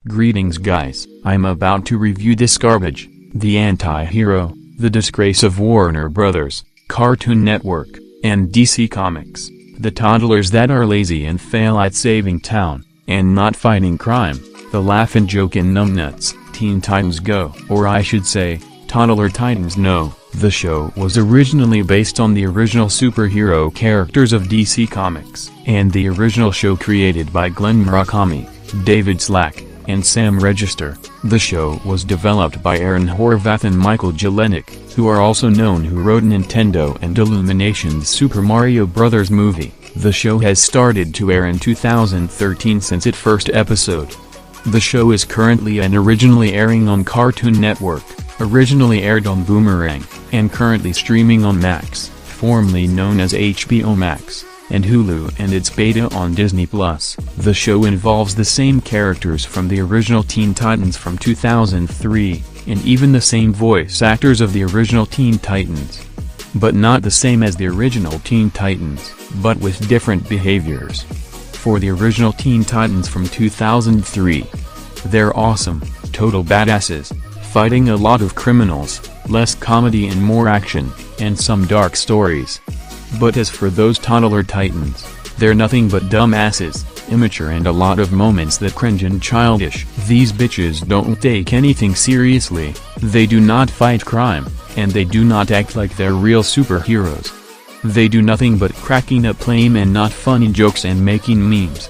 Greetings guys, I'm about to review this garbage, the anti-hero, the disgrace of Warner Brothers, Cartoon Network, and DC Comics, the toddlers that are lazy and fail at saving town, and not fighting crime, the laugh and joke in numbnuts, Teen Titans Go! Or I should say, Toddler Titans No! The show was originally based on the original superhero characters of DC Comics, and the original show created by Glen Murakami, David Slack, and Sam Register. The show was developed by Aaron Horvath and Michael Jelenic, who are also known who wrote Nintendo and Illumination's Super Mario Bros. Movie. The show has started to air in 2013 since its first episode. The show is currently and originally airing on Cartoon Network, originally aired on Boomerang, and currently streaming on Max, formerly known as HBO Max, and Hulu, and its beta on Disney+. The show involves the same characters from the original Teen Titans from 2003, and even the same voice actors of the original Teen Titans. But not the same as the original Teen Titans, but with different behaviors. For the original Teen Titans from 2003, they're awesome, total badasses, fighting a lot of criminals, less comedy and more action, and some dark stories. But as for those Toddler Titans, they're nothing but dumbasses, immature and a lot of moments that cringe and childish. These bitches don't take anything seriously, they do not fight crime, and they do not act like they're real superheroes. They do nothing but cracking up lame and not funny jokes and making memes.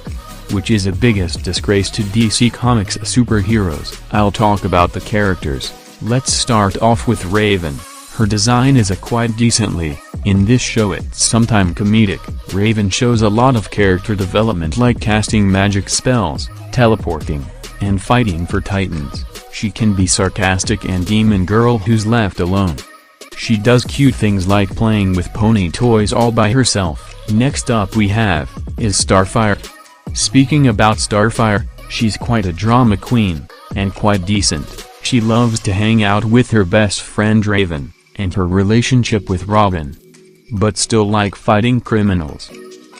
Which is a biggest disgrace to DC Comics superheroes. I'll talk about the characters. Let's start off with Raven. Her design is quite decently. In this show it's sometimes comedic. Raven shows a lot of character development like casting magic spells, teleporting, and fighting for Titans. She can be sarcastic and demon girl who's left alone. She does cute things like playing with pony toys all by herself. Next up we have, is Starfire. Speaking about Starfire, she's quite a drama queen, and quite decent. She loves to hang out with her best friend Raven, and her relationship with Robin. But still like fighting criminals.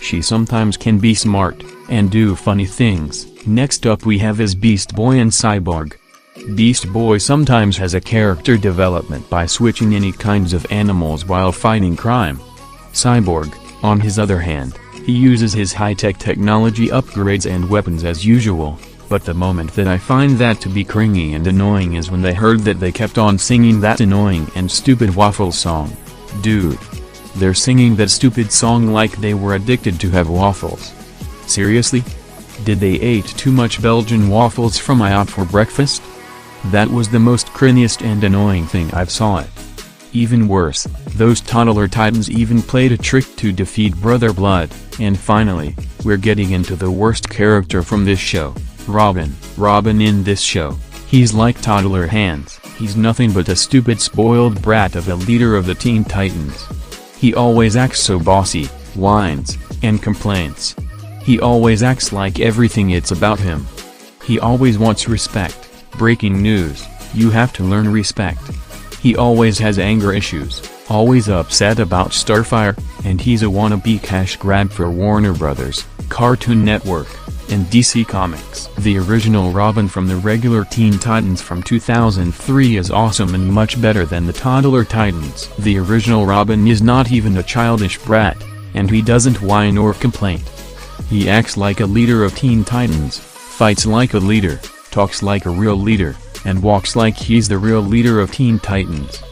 She sometimes can be smart, and do funny things. Next up we have is Beast Boy and Cyborg. Beast Boy sometimes has a character development by switching any kinds of animals while fighting crime. Cyborg, on his other hand, he uses his high-tech technology upgrades and weapons as usual, but the moment that I find that to be cringy and annoying is when they heard that they kept on singing that annoying and stupid waffle song. Dude. They're singing that stupid song like they were addicted to have waffles. Seriously? Did they ate too much Belgian waffles from IHOP for breakfast? That was the most cringiest and annoying thing I've saw it. Even worse, those Toddler Titans even played a trick to defeat Brother Blood. And finally, we're getting into the worst character from this show, Robin. Robin in this show, he's like Toddler Hands. He's nothing but a stupid spoiled brat of a leader of the Teen Titans. He always acts so bossy, whines, and complains. He always acts like everything it's about him. He always wants respect. Breaking news, you have to learn respect. He always has anger issues, always upset about Starfire, and he's a wannabe cash grab for Warner Brothers, Cartoon Network, and DC Comics. The original Robin from the regular Teen Titans from 2003 is awesome and much better than the Toddler Titans. The original Robin is not even a childish brat, and he doesn't whine or complain. He acts like a leader of Teen Titans, fights like a leader, talks like a real leader, and walks like he's the real leader of Teen Titans.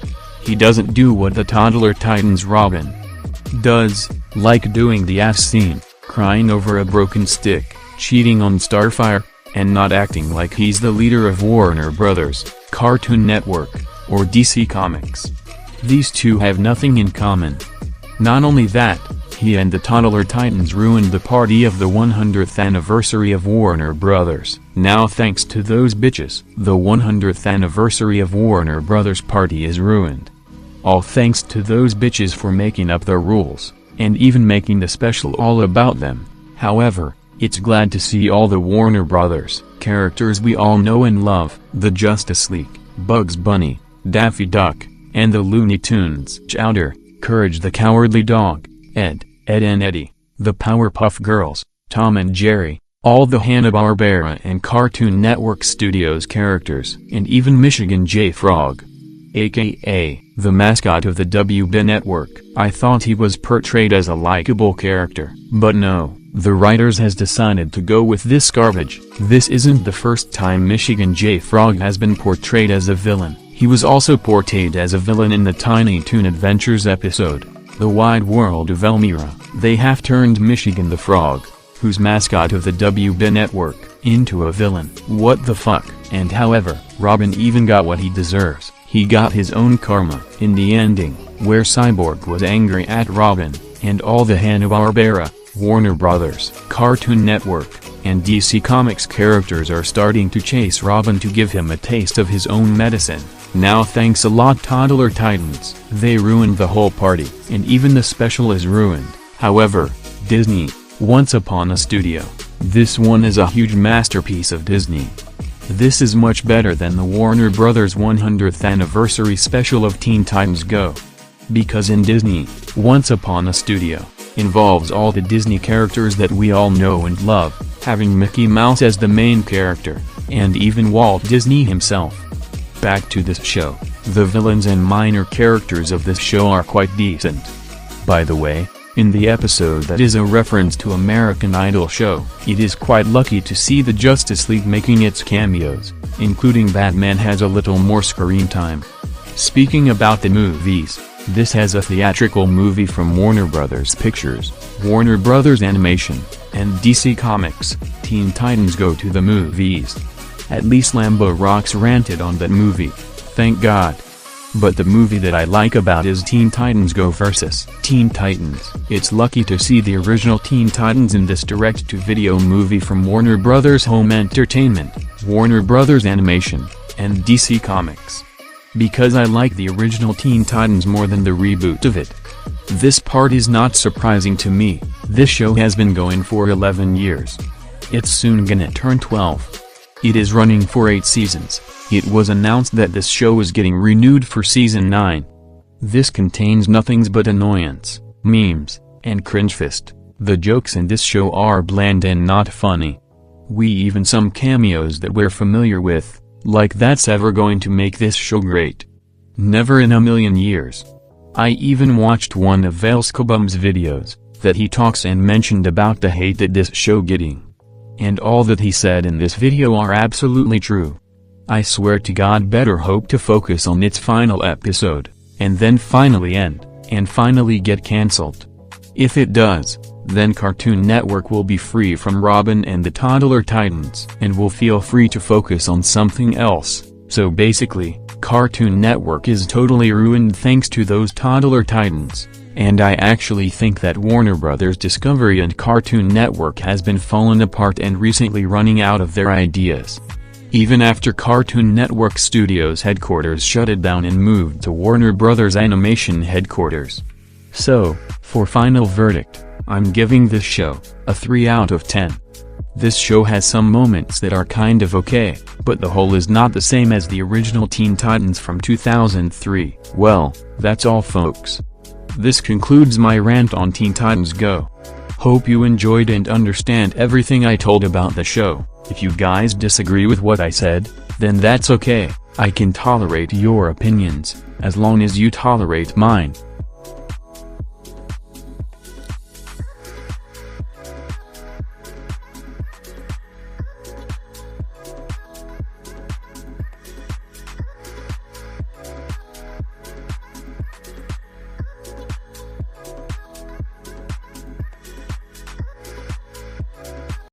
He doesn't do what the Toddler Titans Robin does, like doing the ass scene, crying over a broken stick, cheating on Starfire, and not acting like he's the leader of Warner Brothers, Cartoon Network, or DC Comics. These two have nothing in common. Not only that, he and the Toddler Titans ruined the party of the 100th anniversary of Warner Brothers. Now thanks to those bitches, the 100th anniversary of Warner Brothers party is ruined. All thanks to those bitches for making up the rules, and even making the special all about them. However, it's glad to see all the Warner Brothers characters we all know and love, the Justice League, Bugs Bunny, Daffy Duck, and the Looney Tunes, Chowder, Courage the Cowardly Dog, Ed and Eddie, the Powerpuff Girls, Tom and Jerry, All the Hanna-Barbera and Cartoon Network Studios characters, and even Michigan J. Frog, aka the mascot of the WB network. I thought he was portrayed as a likable character, but no, the writers has decided to go with this garbage. This isn't the first time Michigan J. Frog has been portrayed as a villain. He was also portrayed as a villain in the Tiny Toon Adventures episode, The Wide World of Elmira. They have turned Michigan the Frog, who's mascot of the WB network, into a villain. What the fuck? And however, Robin even got what he deserves. He got his own karma. In the ending, where Cyborg was angry at Robin, and all the Hanna-Barbera, Warner Brothers, Cartoon Network, and DC Comics characters are starting to chase Robin to give him a taste of his own medicine. Now thanks a lot Toddler Titans. They ruined the whole party, and even the special is ruined. However, Disney, Once Upon a Studio. This one is a huge masterpiece of Disney. This is much better than the Warner Brothers 100th anniversary special of Teen Titans Go. Because in Disney, Once Upon a Studio, involves all the Disney characters that we all know and love, having Mickey Mouse as the main character, and even Walt Disney himself. Back to this show, the villains and minor characters of this show are quite decent. By the way, in the episode that is a reference to American Idol show, it is quite lucky to see the Justice League making its cameos, including Batman has a little more screen time. Speaking about the movies, this has a theatrical movie from Warner Brothers Pictures, Warner Brothers Animation, and DC Comics, Teen Titans Go to the movies. At least Lambo Rocks ranted on that movie, thank God. But the movie that I like about is Teen Titans Go vs. Teen Titans. It's lucky to see the original Teen Titans in this direct-to-video movie from Warner Brothers Home Entertainment, Warner Brothers Animation, and DC Comics. Because I like the original Teen Titans more than the reboot of it. This part is not surprising to me. This show has been going for 11 years. It's soon gonna turn 12. It is running for 8 seasons. It was announced that this show is getting renewed for season 9. This contains nothing but annoyance, memes, and cringefest. The jokes in this show are bland and not funny. We even some cameos that we're familiar with, like that's ever going to make this show great. Never in a million years. I even watched one of Velskobum's videos, that he talks and mentioned about the hate that this show getting. And all that he said in this video are absolutely true. I swear to God better hope to focus on its final episode, and then finally end, and finally get cancelled. If it does, then Cartoon Network will be free from Robin and the Toddler Titans, and will feel free to focus on something else. So basically, Cartoon Network is totally ruined thanks to those Toddler Titans. And I actually think that Warner Brothers Discovery and Cartoon Network has been fallen apart and recently running out of their ideas. Even after Cartoon Network Studios headquarters shut it down and moved to Warner Brothers Animation headquarters. So, for final verdict, I'm giving this show a 3 out of 10. This show has some moments that are kind of okay, but the whole is not the same as the original Teen Titans from 2003. Well, that's all folks. This concludes my rant on Teen Titans Go. Hope you enjoyed and understand everything I told about the show. If you guys disagree with what I said, then that's okay. I can tolerate your opinions, as long as you tolerate mine.